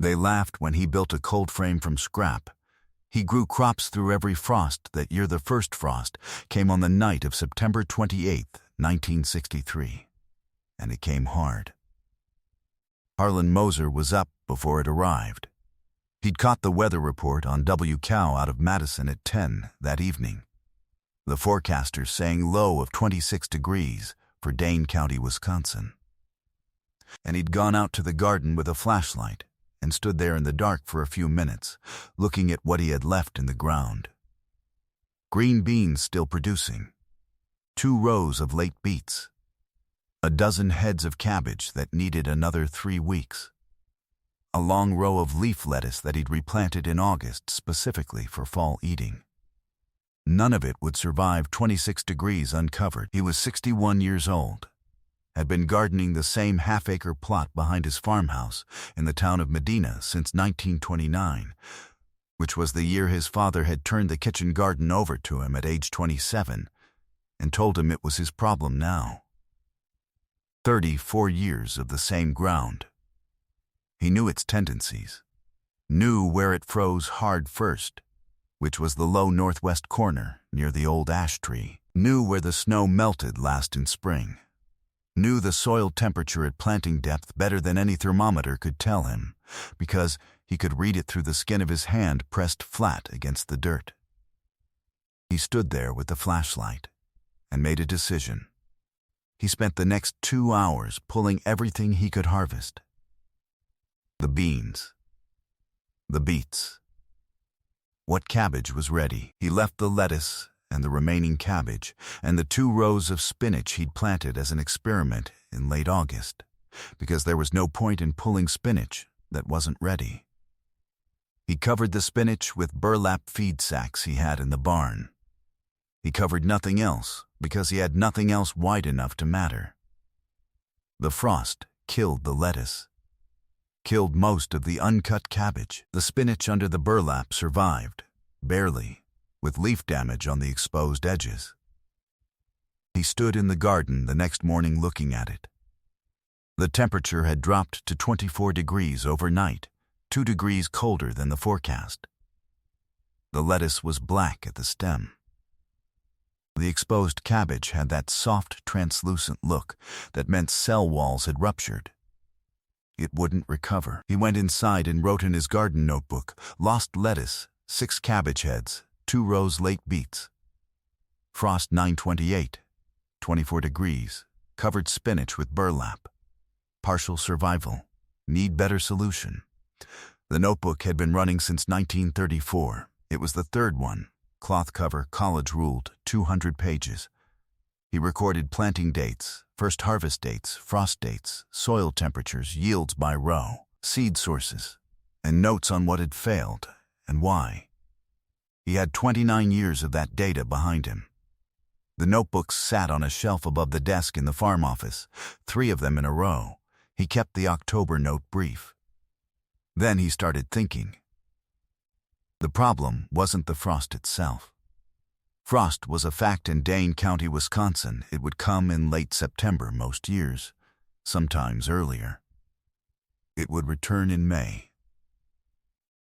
They laughed when he built a cold frame from scrap. He grew crops through every frost that year. The first frost came on the night of September 28, 1963. And it came hard. Harlan Moser was up before it arrived. He'd caught the weather report on WCOW out of Madison at 10 that evening. The forecasters saying low of 26 degrees for Dane County, Wisconsin. And he'd gone out to the garden with a flashlight and stood there in the dark for a few minutes, looking at what he had left in the ground. Green beans still producing, 2 rows of late beets, a dozen heads of cabbage that needed another 3 weeks, a long row of leaf lettuce that he'd replanted in August specifically for fall eating. None of it would survive 26 degrees uncovered. He was 61 years old, had been gardening the same half-acre plot behind his farmhouse in the town of Medina since 1929, which was the year his father had turned the kitchen garden over to him at age 27 and told him it was his problem now. 34 years of the same ground. He knew its tendencies, knew where it froze hard first, which was the low northwest corner near the old ash tree, knew where the snow melted last in spring, knew the soil temperature at planting depth better than any thermometer could tell him, because he could read it through the skin of his hand pressed flat against the dirt. He stood there with the flashlight and made a decision. He spent the next 2 hours pulling everything he could harvest. The beans, the beets. What cabbage was ready? He left the lettuce and the remaining cabbage, and the 2 rows of spinach he'd planted as an experiment in late August, because there was no point in pulling spinach that wasn't ready. He covered the spinach with burlap feed sacks he had in the barn. He covered nothing else because he had nothing else wide enough to matter. The frost killed the lettuce, killed most of the uncut cabbage. The spinach under the burlap survived, barely, with leaf damage on the exposed edges. He stood in the garden the next morning looking at it. The temperature had dropped to 24 degrees overnight, 2 degrees colder than the forecast. The lettuce was black at the stem. The exposed cabbage had that soft, translucent look that meant cell walls had ruptured. It wouldn't recover. He went inside and wrote in his garden notebook, lost lettuce, 6 cabbage heads, 2 rows late beets. Frost 9/28, 24 degrees, covered spinach with burlap. Partial survival, need better solution. The notebook had been running since 1934. It was the 3rd one, cloth cover, college-ruled, 200 pages. He recorded planting dates, first harvest dates, frost dates, soil temperatures, yields by row, seed sources, and notes on what had failed and why. He had 29 years of that data behind him. The notebooks sat on a shelf above the desk in the farm office, 3 of them in a row. He kept the October note brief. Then he started thinking. The problem wasn't the frost itself. Frost was a fact in Dane County, Wisconsin. It would come in late September most years, sometimes earlier. It would return in May.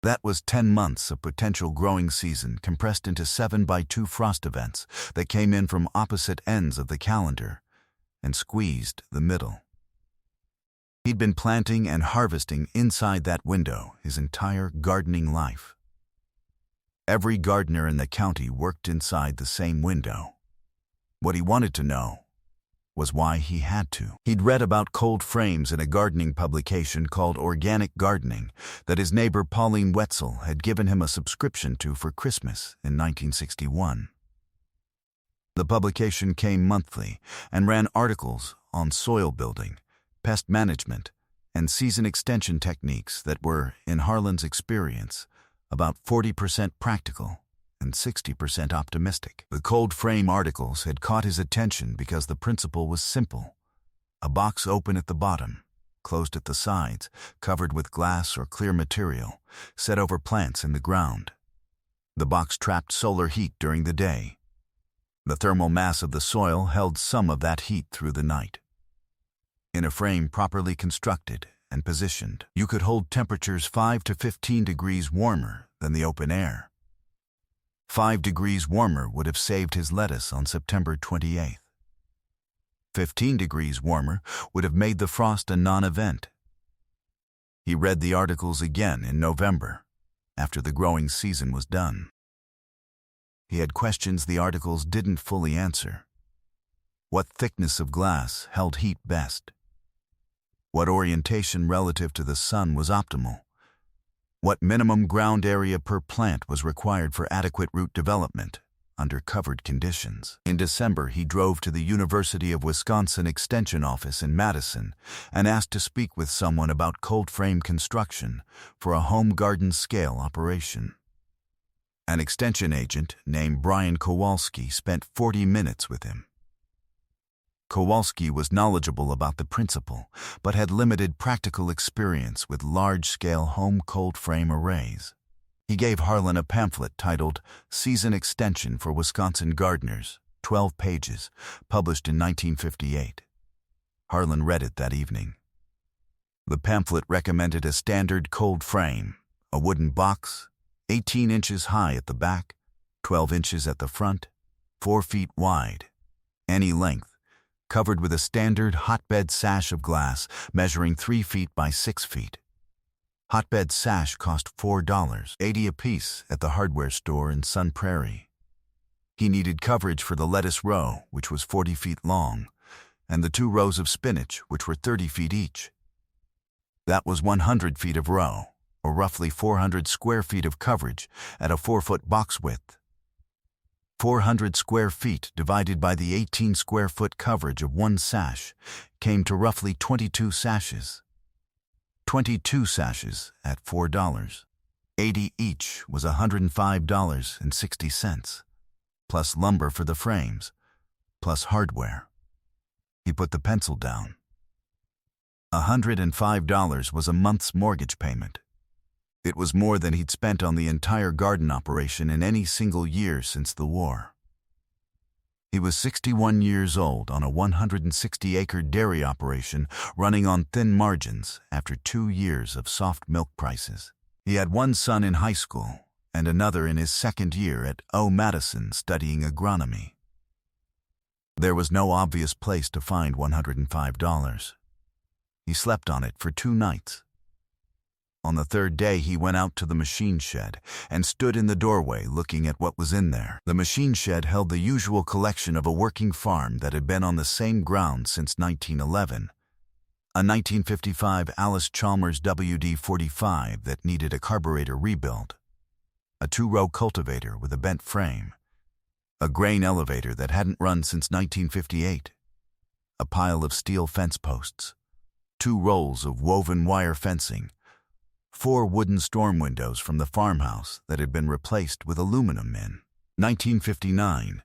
That was 10 months of potential growing season compressed into 7x2 frost events that came in from opposite ends of the calendar and squeezed the middle. He'd been planting and harvesting inside that window his entire gardening life. Every gardener in the county worked inside the same window. What he wanted to know was why he had to. He'd read about cold frames in a gardening publication called Organic Gardening that his neighbor Pauline Wetzel had given him a subscription to for Christmas in 1961. The publication came monthly and ran articles on soil building, pest management, and season extension techniques that were, in Harlan's experience, about 40% practical and 60% optimistic. The cold frame articles had caught his attention because the principle was simple. A box open at the bottom, closed at the sides, covered with glass or clear material, set over plants in the ground. The box trapped solar heat during the day. The thermal mass of the soil held some of that heat through the night. In a frame properly constructed and positioned. You could hold temperatures 5 to 15 degrees warmer than the open air. 5 degrees warmer would have saved his lettuce on September 28th. 15 degrees warmer would have made the frost a non-event. He read the articles again in November, after the growing season was done. He had questions the articles didn't fully answer. What thickness of glass held heat best? What orientation relative to the sun was optimal? What minimum ground area per plant was required for adequate root development under covered conditions? In December, he drove to the University of Wisconsin Extension office in Madison and asked to speak with someone about cold-frame construction for a home garden scale operation. An extension agent named Brian Kowalski spent 40 minutes with him. Kowalski was knowledgeable about the principle, but had limited practical experience with large-scale home cold-frame arrays. He gave Harlan a pamphlet titled Season Extension for Wisconsin Gardeners, 12 pages, published in 1958. Harlan read it that evening. The pamphlet recommended a standard cold frame, a wooden box, 18 inches high at the back, 12 inches at the front, 4 feet wide, any length, covered with a standard hotbed sash of glass measuring 3 feet by 6 feet. Hotbed sash cost $4.80 apiece at the hardware store in Sun Prairie. He needed coverage for the lettuce row, which was 40 feet long, and the 2 rows of spinach, which were 30 feet each. That was 100 feet of row, or roughly 400 square feet of coverage at a 4-foot box width. 400 square feet divided by the 18 square foot coverage of 1 sash came to roughly 22 sashes. 22 sashes at $4.80 each was $105.60, plus lumber for the frames, plus hardware. He put the pencil down. $105 was a month's mortgage payment. It was more than he'd spent on the entire garden operation in any single year since the war. He was 61 years old on a 160-acre dairy operation running on thin margins after 2 years of soft milk prices. He had 1 son in high school and another in his 2nd year at Madison studying agronomy. There was no obvious place to find $105. He slept on it for 2 nights. On the 3rd day, he went out to the machine shed and stood in the doorway looking at what was in there. The machine shed held the usual collection of a working farm that had been on the same ground since 1911. A 1955 Alice Chalmers WD-45 that needed a carburetor rebuild. A 2-row cultivator with a bent frame. A grain elevator that hadn't run since 1958. A pile of steel fence posts. 2 rolls of woven wire fencing. 4 wooden storm windows from the farmhouse that had been replaced with aluminum in 1959,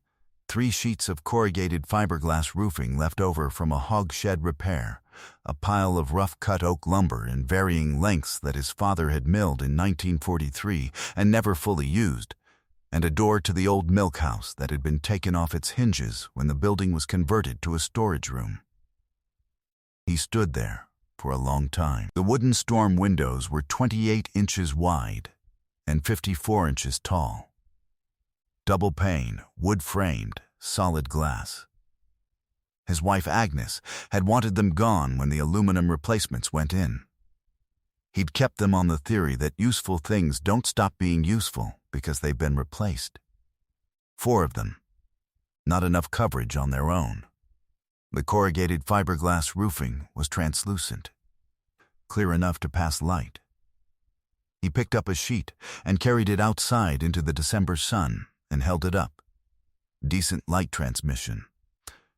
3 sheets of corrugated fiberglass roofing left over from a hog shed repair, a pile of rough-cut oak lumber in varying lengths that his father had milled in 1943 and never fully used, and a door to the old milk house that had been taken off its hinges when the building was converted to a storage room. He stood there for a long time. The wooden storm windows were 28 inches wide and 54 inches tall. Double pane, wood-framed, solid glass. His wife Agnes had wanted them gone when the aluminum replacements went in. He'd kept them on the theory that useful things don't stop being useful because they've been replaced. 4 of them. Not enough coverage on their own. The corrugated fiberglass roofing was translucent, clear enough to pass light. He picked up a sheet and carried it outside into the December sun and held it up. Decent light transmission.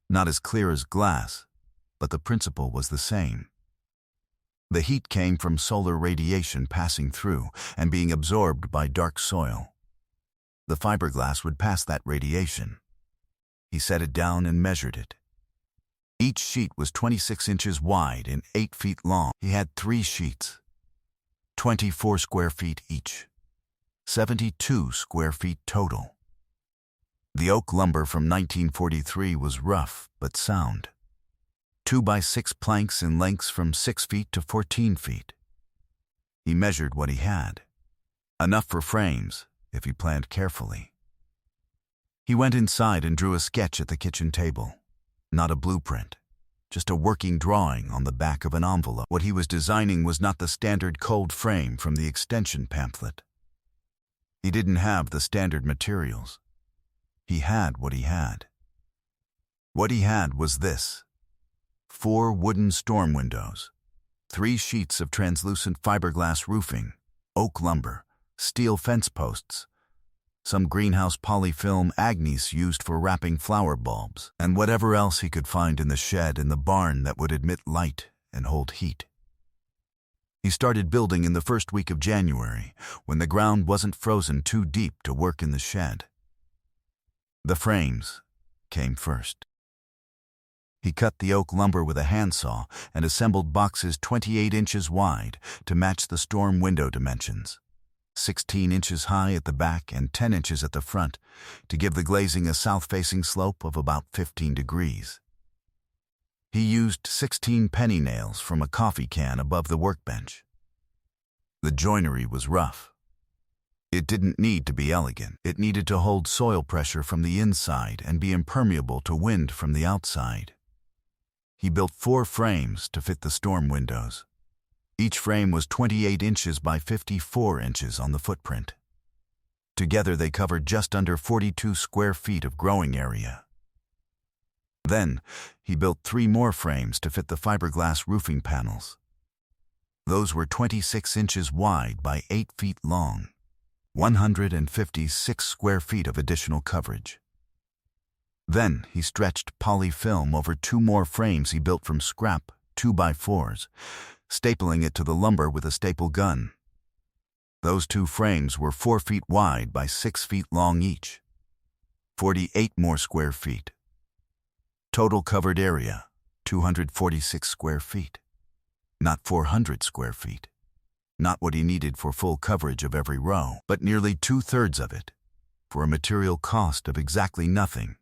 Not as clear as glass, but the principle was the same. The heat came from solar radiation passing through and being absorbed by dark soil. The fiberglass would pass that radiation. He set it down and measured it. Each sheet was 26 inches wide and 8 feet long. He had 3 sheets, 24 square feet each, 72 square feet total. The oak lumber from 1943 was rough but sound. 2x6 planks in lengths from 6 feet to 14 feet. He measured what he had. Enough for frames, if he planned carefully. He went inside and drew a sketch at the kitchen table. Not a blueprint, just a working drawing on the back of an envelope. What he was designing was not the standard cold frame from the extension pamphlet. He didn't have the standard materials. He had what he had. What he had was this: 4 wooden storm windows, 3 sheets of translucent fiberglass roofing, oak lumber, steel fence posts, some greenhouse polyfilm agnes used for wrapping flower bulbs, and whatever else he could find in the shed and the barn that would admit light and hold heat. He started building in the first week of January, when the ground wasn't frozen too deep to work in the shed. The frames came first. He cut the oak lumber with a handsaw and assembled boxes 28 inches wide to match the storm window dimensions, 16 inches high at the back and 10 inches at the front, to give the glazing a south-facing slope of about 15 degrees. He used 16 penny nails from a coffee can above the workbench. The joinery was rough. It didn't need to be elegant. It needed to hold soil pressure from the inside and be impermeable to wind from the outside. He built 4 frames to fit the storm windows. Each frame was 28 inches by 54 inches on the footprint. Together they covered just under 42 square feet of growing area. Then, he built 3 more frames to fit the fiberglass roofing panels. Those were 26 inches wide by 8 feet long, 156 square feet of additional coverage. Then, he stretched polyfilm over 2 more frames he built from scrap 2x4s, stapling it to the lumber with a staple gun. Those 2 frames were 4 feet wide by 6 feet long each, 48 more square feet. Total covered area, 246 square feet. Not 400 square feet. Not what he needed for full coverage of every row, but nearly 2/3 of it, for a material cost of exactly nothing.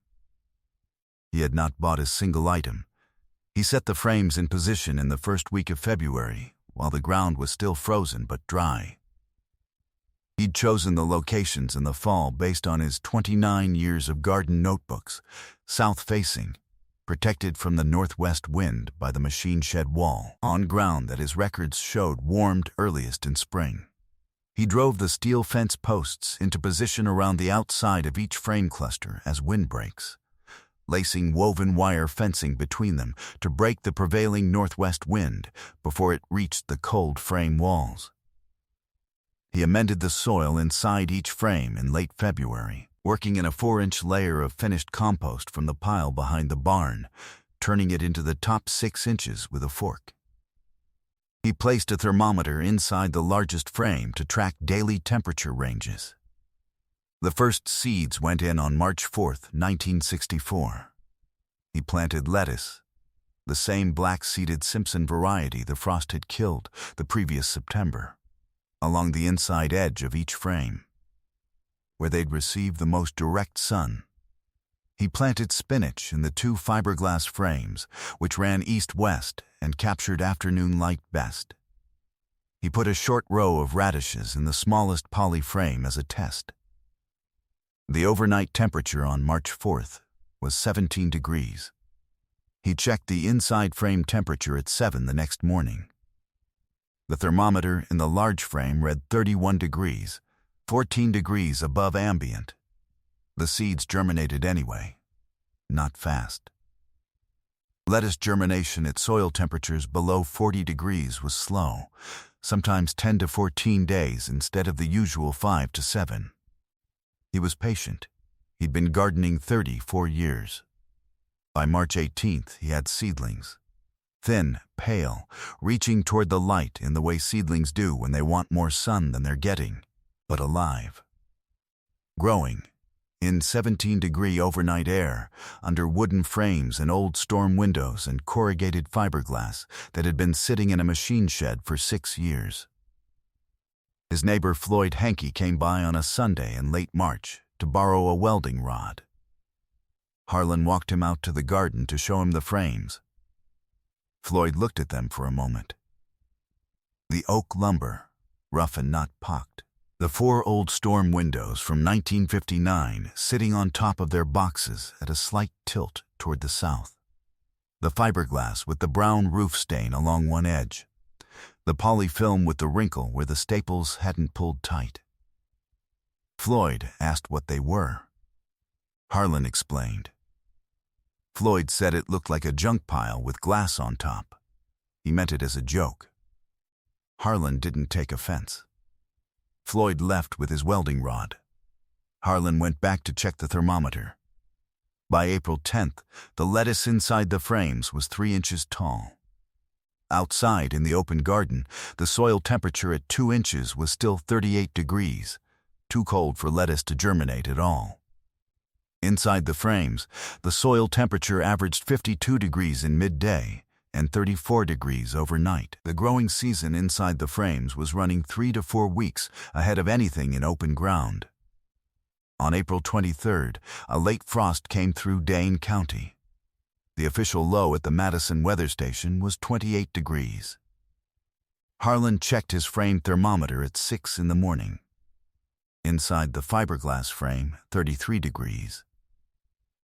He had not bought a single item. He set the frames in position in the first week of February, while the ground was still frozen but dry. He'd chosen the locations in the fall based on his 29 years of garden notebooks, south-facing, protected from the northwest wind by the machine shed wall, on ground that his records showed warmed earliest in spring. He drove the steel fence posts into position around the outside of each frame cluster as windbreaks, lacing woven wire fencing between them to break the prevailing northwest wind before it reached the cold frame walls. He amended the soil inside each frame in late February, working in a 4-inch layer of finished compost from the pile behind the barn, turning it into the top 6 inches with a fork. He placed a thermometer inside the largest frame to track daily temperature ranges. The first seeds went in on March 4th, 1964. He planted lettuce, the same black-seeded Simpson variety the frost had killed the previous September, along the inside edge of each frame, where they'd receive the most direct sun. He planted spinach in the 2 fiberglass frames, which ran east-west and captured afternoon light best. He put a short row of radishes in the smallest poly frame as a test. The overnight temperature on March 4th was 17 degrees. He checked the inside frame temperature at 7 the next morning. The thermometer in the large frame read 31 degrees, 14 degrees above ambient. The seeds germinated anyway, not fast. Lettuce germination at soil temperatures below 40 degrees was slow, sometimes 10 to 14 days instead of the usual 5 to 7. He was patient. He'd been gardening 34 years. By March 18th, he had seedlings. Thin, pale, reaching toward the light in the way seedlings do when they want more sun than they're getting, but alive. Growing, in 17-degree overnight air, under wooden frames and old storm windows and corrugated fiberglass that had been sitting in a machine shed for 6 years. His neighbor Floyd Hankey came by on a Sunday in late March to borrow a welding rod. Harlan walked him out to the garden to show him the frames. Floyd looked at them for a moment. The oak lumber, rough and not pocked. The 4 old storm windows from 1959 sitting on top of their boxes at a slight tilt toward the south. The fiberglass with the brown roof stain along one edge. The polyfilm with the wrinkle where the staples hadn't pulled tight. Floyd asked what they were. Harlan explained. Floyd said it looked like a junk pile with glass on top. He meant it as a joke. Harlan didn't take offense. Floyd left with his welding rod. Harlan went back to check the thermometer. By April 10th, the lettuce inside the frames was 3 inches tall. Outside in the open garden, the soil temperature at 2 inches was still 38 degrees, too cold for lettuce to germinate at all. Inside the frames, the soil temperature averaged 52 degrees in midday and 34 degrees overnight. The growing season inside the frames was running 3 to 4 weeks ahead of anything in open ground. On April 23rd, a late frost came through Dane County. The official low at the Madison weather station was 28 degrees. Harlan checked his frame thermometer at 6 in the morning. Inside the fiberglass frame, 33 degrees.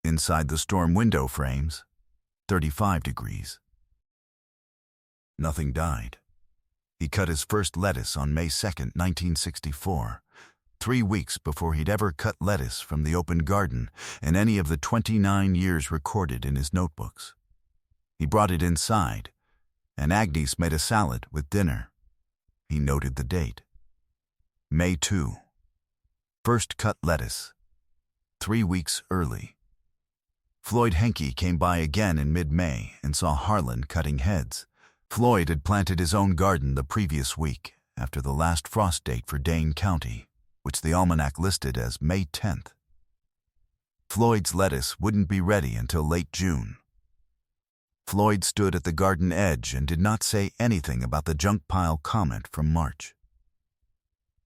Inside the storm window frames, 35 degrees. Nothing died. He cut his first lettuce on May 2nd, 1964, 3 weeks before he'd ever cut lettuce from the open garden in any of the 29 years recorded in his notebooks. He brought it inside, and Agnes made a salad with dinner. He noted the date. May 2. First cut lettuce. 3 weeks early. Floyd Henke came by again in mid-May and saw Harlan cutting heads. Floyd had planted his own garden the previous week, after the last frost date for Dane County, which the almanac listed as May 10th. Floyd's lettuce wouldn't be ready until late June. Floyd stood at the garden edge and did not say anything about the junk pile comment from March.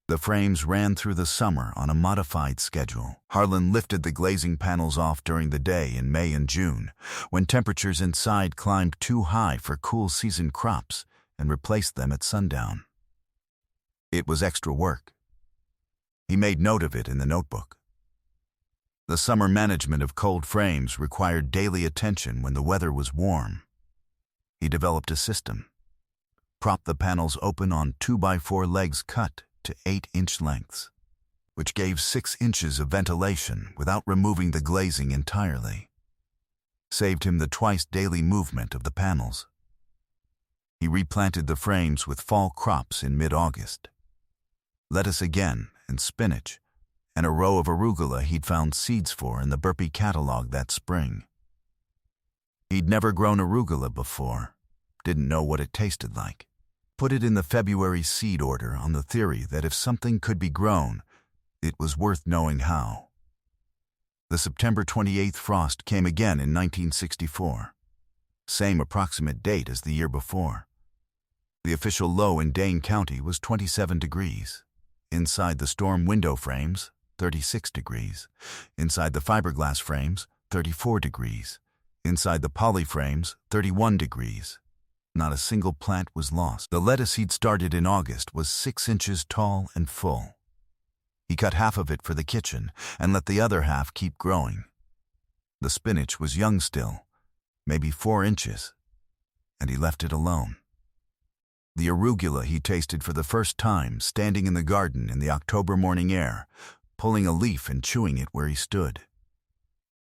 The frames ran through the summer on a modified schedule. Harlan lifted the glazing panels off during the day in May and June, when temperatures inside climbed too high for cool season crops, and replaced them at sundown. It was extra work. He made note of it in the notebook. The summer management of cold frames required daily attention when the weather was warm. He developed a system. Propped the panels open on 2x4 legs cut to 8-inch lengths, which gave 6 inches of ventilation without removing the glazing entirely. Saved him the twice daily movement of the panels. He replanted the frames with fall crops in mid-August. Lettuce again and spinach, and a row of arugula he'd found seeds for in the Burpee catalog that spring. He'd never grown arugula before, didn't know what it tasted like. Put it in the February seed order on the theory that if something could be grown, it was worth knowing how. The September 28th frost came again in 1964. Same approximate date as the year before. The official low in Dane County was 27 degrees. Inside the storm window frames, 36 degrees. Inside the fiberglass frames, 34 degrees. Inside the poly frames, 31 degrees. Not a single plant was lost. The lettuce he'd started in August was 6 inches tall and full. He cut half of it for the kitchen and let the other half keep growing. The spinach was young still, maybe 4 inches, and he left it alone. The arugula he tasted for the first time standing in the garden in the October morning air, pulling a leaf and chewing it where he stood.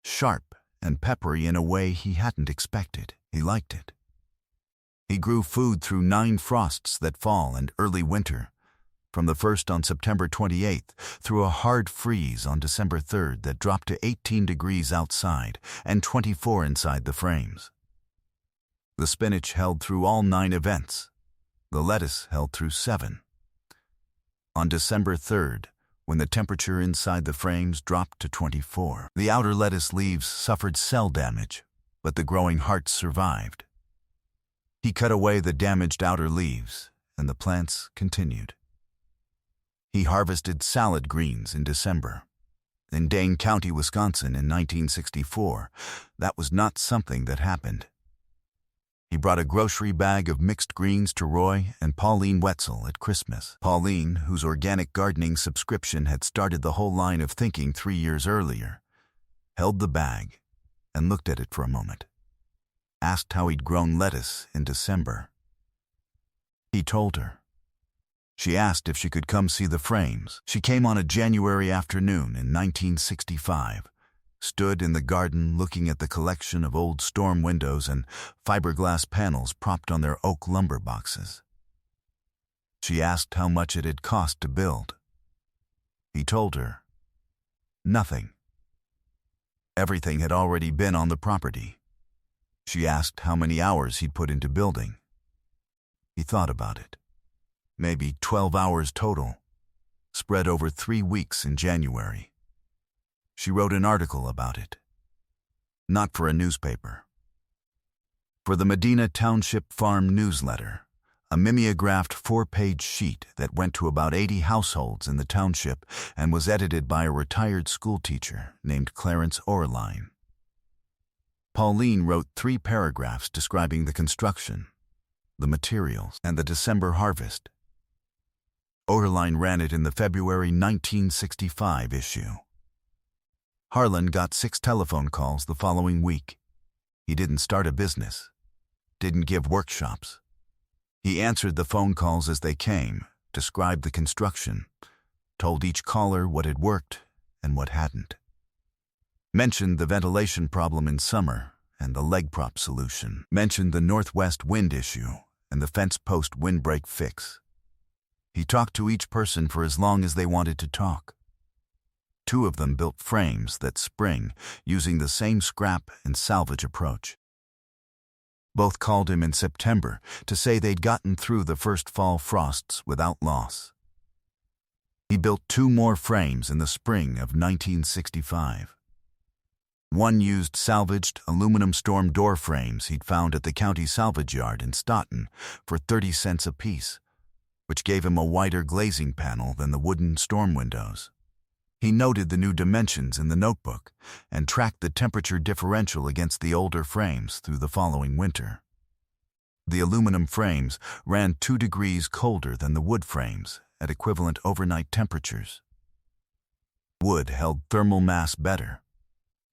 Sharp and peppery in a way he hadn't expected. He liked it. He grew food through 9 frosts that fall and early winter, from the first on September 28th through a hard freeze on December 3rd that dropped to 18 degrees outside and 24 inside the frames. The spinach held through all 9 events. The lettuce held through 7. On December 3rd, when the temperature inside the frames dropped to 24, the outer lettuce leaves suffered cell damage, but the growing hearts survived. He cut away the damaged outer leaves, and the plants continued. He harvested salad greens in December. In Dane County, Wisconsin in 1964, that was not something that happened. He brought a grocery bag of mixed greens to Roy and Pauline Wetzel at Christmas. Pauline, whose organic gardening subscription had started the whole line of thinking 3 years earlier, held the bag and looked at it for a moment. Asked how he'd grown lettuce in December. He told her. She asked if she could come see the frames. She came on a January afternoon in 1965, stood in the garden looking at the collection of old storm windows and fiberglass panels propped on their oak lumber boxes. She asked how much it had cost to build. He told her, nothing. Everything had already been on the property. She asked how many hours he'd put into building. He thought about it. Maybe 12 hours total, spread over 3 weeks in January. She wrote an article about it. Not for a newspaper. For the Medina Township Farm newsletter, a mimeographed 4-page sheet that went to about 80 households in the township and was edited by a retired schoolteacher named Clarence Orline. Pauline wrote 3 paragraphs describing the construction, the materials, and the December harvest. Orline ran it in the February 1965 issue. Harlan got 6 telephone calls the following week. He didn't start a business, didn't give workshops. He answered the phone calls as they came, described the construction, told each caller what had worked and what hadn't. Mentioned the ventilation problem in summer and the leg prop solution. Mentioned the northwest wind issue and the fence post windbreak fix. He talked to each person for as long as they wanted to talk. 2 of them built frames that spring using the same scrap and salvage approach. Both called him in September to say they'd gotten through the first fall frosts without loss. He built 2 more frames in the spring of 1965. One used salvaged aluminum storm door frames he'd found at the county salvage yard in Stoughton for 30 cents apiece, which gave him a wider glazing panel than the wooden storm windows. He noted the new dimensions in the notebook and tracked the temperature differential against the older frames through the following winter. The aluminum frames ran 2 degrees colder than the wood frames at equivalent overnight temperatures. Wood held thermal mass better.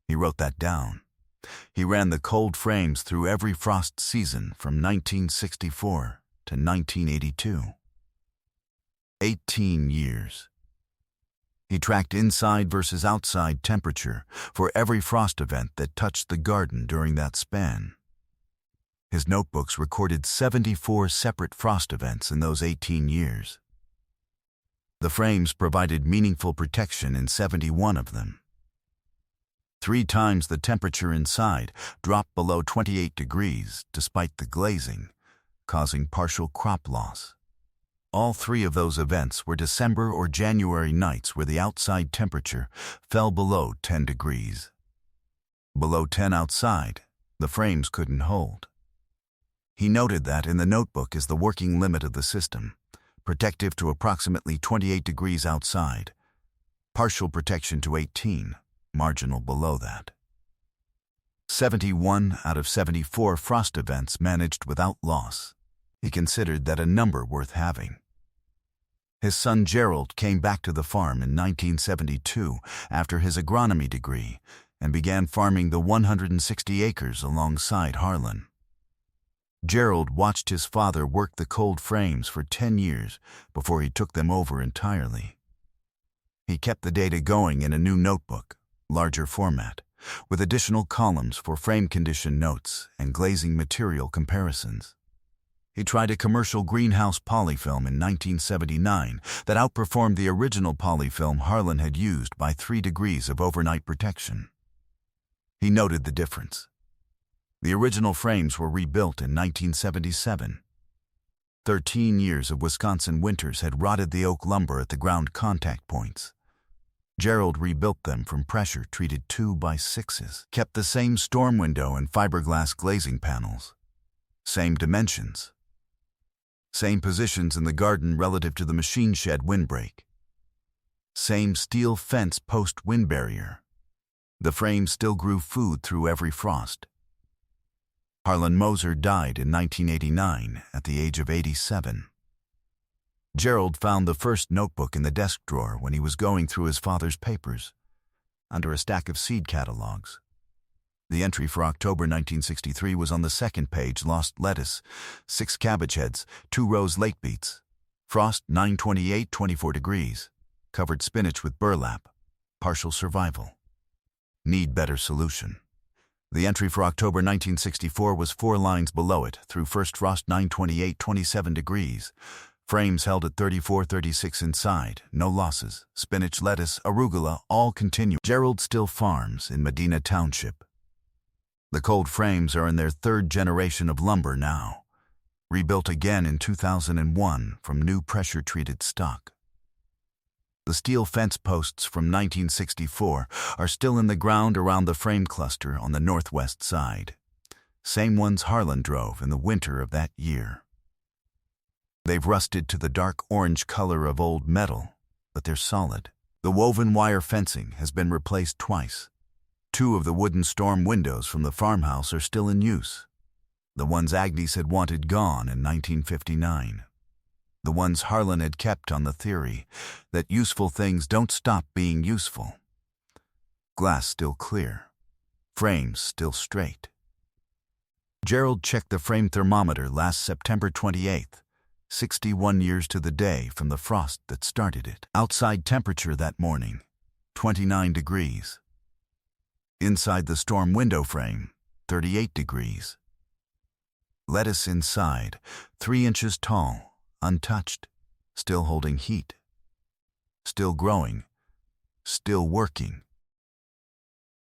He wrote that down. He ran the cold frames through every frost season from 1964 to 1982. 18 years. He tracked inside versus outside temperature for every frost event that touched the garden during that span. His notebooks recorded 74 separate frost events in those 18 years. The frames provided meaningful protection in 71 of them. 3 times the temperature inside dropped below 28 degrees despite the glazing, causing partial crop loss. All 3 of those events were December or January nights where the outside temperature fell below 10 degrees. Below 10 outside, the frames couldn't hold. He noted that in the notebook is the working limit of the system, protective to approximately 28 degrees outside, partial protection to 18, marginal below that. 71 out of 74 frost events managed without loss. He considered that a number worth having. His son Gerald came back to the farm in 1972 after his agronomy degree and began farming the 160 acres alongside Harlan. Gerald watched his father work the cold frames for 10 years before he took them over entirely. He kept the data going in a new notebook, larger format, with additional columns for frame condition notes and glazing material comparisons. He tried a commercial greenhouse polyfilm in 1979 that outperformed the original polyfilm Harlan had used by 3 degrees of overnight protection. He noted the difference. The original frames were rebuilt in 1977. 13 years of Wisconsin winters had rotted the oak lumber at the ground contact points. Gerald rebuilt them from pressure-treated 2x6s, kept the same storm window and fiberglass glazing panels. Same dimensions. Same positions in the garden relative to the machine shed windbreak. Same steel fence post wind barrier. The frame still grew food through every frost. Harlan Moser died in 1989 at the age of 87. Gerald found the first notebook in the desk drawer when he was going through his father's papers, under a stack of seed catalogs. The entry for October 1963 was on the second page: lost lettuce, 6 cabbage heads, 2 rows late beets. Frost 9/28, 24 degrees. Covered spinach with burlap. Partial survival. Need better solution. The entry for October 1964 was 4 lines below it, through first frost 9/28, 27 degrees. Frames held at 34-36 inside. No losses. Spinach, lettuce, arugula, all continue. Gerald still farms in Medina Township. The cold frames are in their 3rd generation of lumber now, rebuilt again in 2001 from new pressure-treated stock. The steel fence posts from 1964 are still in the ground around the frame cluster on the northwest side. Same ones Harlan drove in the winter of that year. They've rusted to the dark orange color of old metal, but they're solid. The woven wire fencing has been replaced twice. 2 of the wooden storm windows from the farmhouse are still in use. The ones Agnes had wanted gone in 1959. The ones Harlan had kept on the theory that useful things don't stop being useful. Glass still clear. Frames still straight. Gerald checked the frame thermometer last September 28th. 61 years to the day from the frost that started it. Outside temperature that morning, 29 degrees. Inside the storm window frame, 38 degrees. Lettuce inside, 3 inches tall, untouched, still holding heat. Still growing, still working.